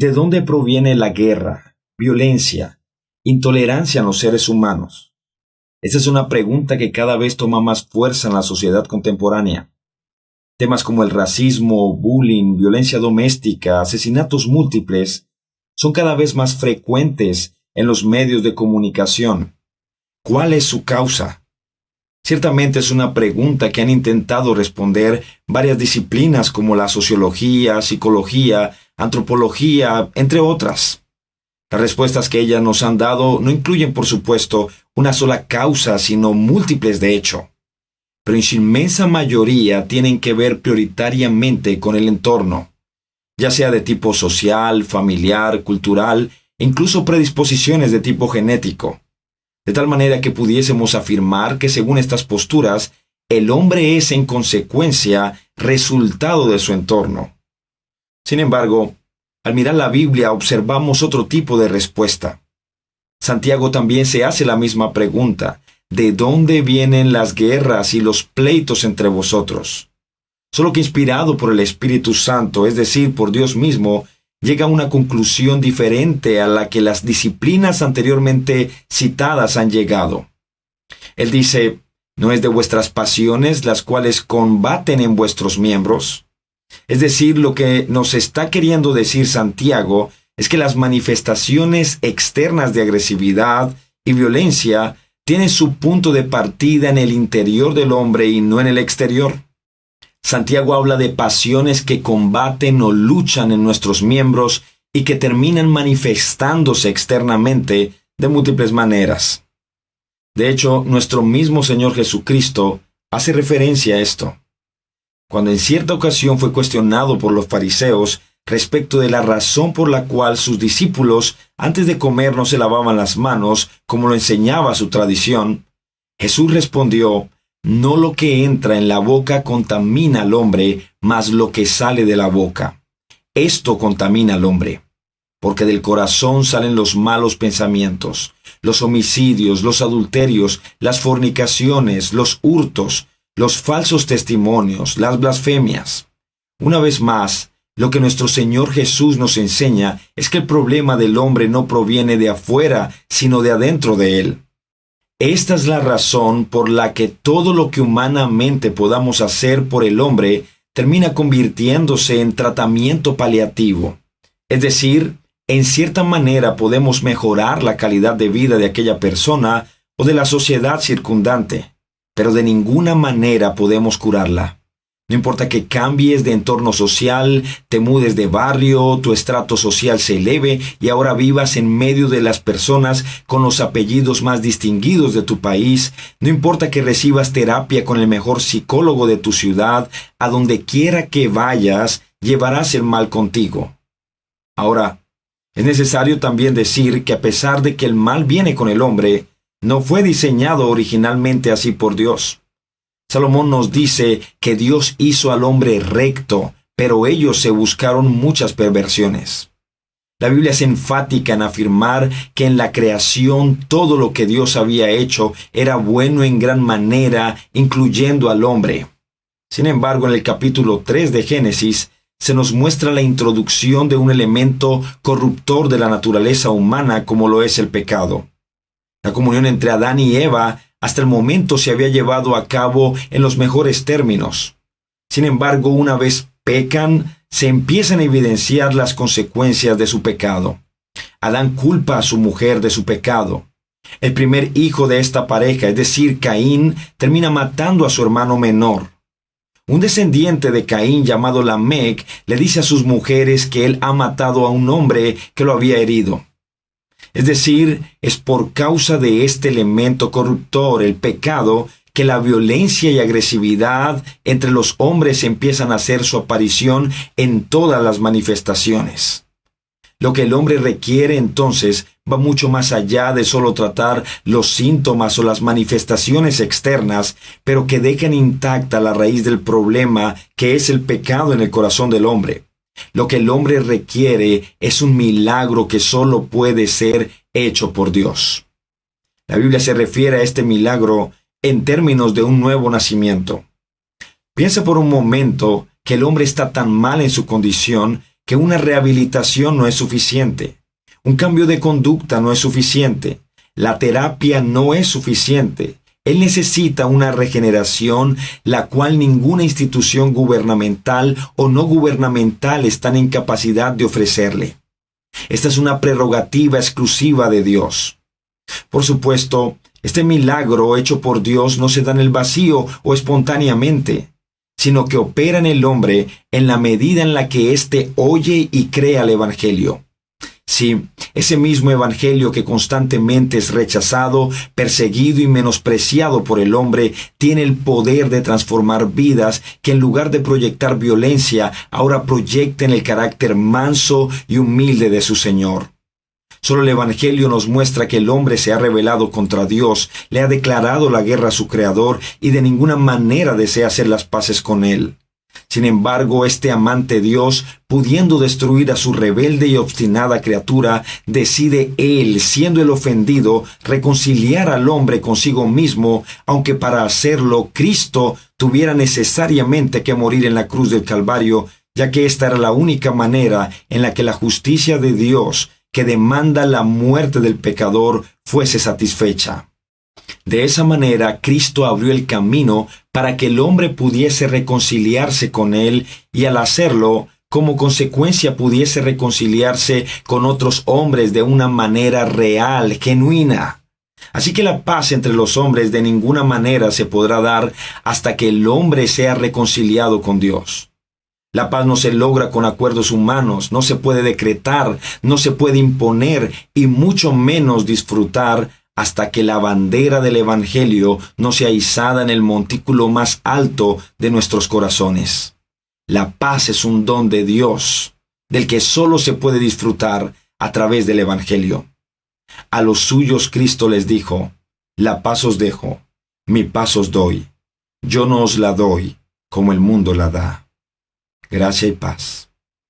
¿De dónde proviene la guerra, violencia, intolerancia en los seres humanos? Esta es una pregunta que cada vez toma más fuerza en la sociedad contemporánea. Temas como el racismo, bullying, violencia doméstica, asesinatos múltiples son cada vez más frecuentes en los medios de comunicación. ¿Cuál es su causa? Ciertamente es una pregunta que han intentado responder varias disciplinas como la sociología, psicología, antropología, entre otras. Las respuestas que ellas nos han dado no incluyen, por supuesto, una sola causa, sino múltiples de hecho. Pero en su inmensa mayoría tienen que ver prioritariamente con el entorno, ya sea de tipo social, familiar, cultural, e incluso predisposiciones de tipo genético. De tal manera que pudiésemos afirmar que según estas posturas, el hombre es en consecuencia resultado de su entorno. Sin embargo, al mirar la Biblia observamos otro tipo de respuesta. Santiago también se hace la misma pregunta: ¿de dónde vienen las guerras y los pleitos entre vosotros? Solo que inspirado por el Espíritu Santo, es decir, por Dios mismo, llega a una conclusión diferente a la que las disciplinas anteriormente citadas han llegado. Él dice: ¿no es de vuestras pasiones las cuales combaten en vuestros miembros? Es decir, lo que nos está queriendo decir Santiago es que las manifestaciones externas de agresividad y violencia tienen su punto de partida en el interior del hombre y no en el exterior. Santiago habla de pasiones que combaten o luchan en nuestros miembros y que terminan manifestándose externamente de múltiples maneras. De hecho, nuestro mismo Señor Jesucristo hace referencia a esto. Cuando en cierta ocasión fue cuestionado por los fariseos respecto de la razón por la cual sus discípulos antes de comer no se lavaban las manos, como lo enseñaba su tradición, Jesús respondió: no lo que entra en la boca contamina al hombre, mas lo que sale de la boca. Esto contamina al hombre, porque del corazón salen los malos pensamientos, los homicidios, los adulterios, las fornicaciones, los hurtos, los falsos testimonios, las blasfemias. Una vez más, lo que nuestro Señor Jesús nos enseña es que el problema del hombre no proviene de afuera, sino de adentro de él. Esta es la razón por la que todo lo que humanamente podamos hacer por el hombre termina convirtiéndose en tratamiento paliativo. Es decir, en cierta manera podemos mejorar la calidad de vida de aquella persona o de la sociedad circundante, pero de ninguna manera podemos curarla. No importa que cambies de entorno social, te mudes de barrio, tu estrato social se eleve y ahora vivas en medio de las personas con los apellidos más distinguidos de tu país, no importa que recibas terapia con el mejor psicólogo de tu ciudad, a donde quiera que vayas, llevarás el mal contigo. Ahora, es necesario también decir que a pesar de que el mal viene con el hombre, no fue diseñado originalmente así por Dios. Salomón nos dice que Dios hizo al hombre recto, pero ellos se buscaron muchas perversiones. La Biblia es enfática en afirmar que en la creación todo lo que Dios había hecho era bueno en gran manera, incluyendo al hombre. Sin embargo, en el capítulo 3 de Génesis, se nos muestra la introducción de un elemento corruptor de la naturaleza humana como lo es el pecado. La comunión entre Adán y Eva hasta el momento se había llevado a cabo en los mejores términos. Sin embargo, una vez pecan, se empiezan a evidenciar las consecuencias de su pecado. Adán culpa a su mujer de su pecado. El primer hijo de esta pareja, es decir, Caín, termina matando a su hermano menor. Un descendiente de Caín llamado Lamec le dice a sus mujeres que él ha matado a un hombre que lo había herido. Es decir, es por causa de este elemento corruptor, el pecado, que la violencia y agresividad entre los hombres empiezan a hacer su aparición en todas las manifestaciones. Lo que el hombre requiere entonces va mucho más allá de solo tratar los síntomas o las manifestaciones externas, pero que dejan intacta la raíz del problema, que es el pecado en el corazón del hombre. Lo que el hombre requiere es un milagro que solo puede ser hecho por Dios. La Biblia se refiere a este milagro en términos de un nuevo nacimiento. Piensa por un momento que el hombre está tan mal en su condición que una rehabilitación no es suficiente. Un cambio de conducta no es suficiente. La terapia no es suficiente. Él necesita una regeneración, la cual ninguna institución gubernamental o no gubernamental está en capacidad de ofrecerle. Esta es una prerrogativa exclusiva de Dios. Por supuesto, este milagro hecho por Dios no se da en el vacío o espontáneamente, sino que opera en el hombre en la medida en la que éste oye y cree al Evangelio. Sí, ese mismo evangelio que constantemente es rechazado, perseguido y menospreciado por el hombre, tiene el poder de transformar vidas que en lugar de proyectar violencia, ahora proyecten el carácter manso y humilde de su Señor. Solo el evangelio nos muestra que el hombre se ha rebelado contra Dios, le ha declarado la guerra a su Creador y de ninguna manera desea hacer las paces con él. Sin embargo, este amante Dios, pudiendo destruir a su rebelde y obstinada criatura, decide él, siendo el ofendido, reconciliar al hombre consigo mismo, aunque para hacerlo Cristo tuviera necesariamente que morir en la cruz del Calvario, ya que esta era la única manera en la que la justicia de Dios, que demanda la muerte del pecador, fuese satisfecha. De esa manera, Cristo abrió el camino para que el hombre pudiese reconciliarse con él y al hacerlo, como consecuencia pudiese reconciliarse con otros hombres de una manera real, genuina. Así que la paz entre los hombres de ninguna manera se podrá dar hasta que el hombre sea reconciliado con Dios. La paz no se logra con acuerdos humanos, no se puede decretar, no se puede imponer y mucho menos disfrutar hasta que la bandera del Evangelio no sea izada en el montículo más alto de nuestros corazones. La paz es un don de Dios, del que solo se puede disfrutar a través del Evangelio. A los suyos Cristo les dijo: la paz os dejo, mi paz os doy. Yo no os la doy como el mundo la da. Gracia y paz.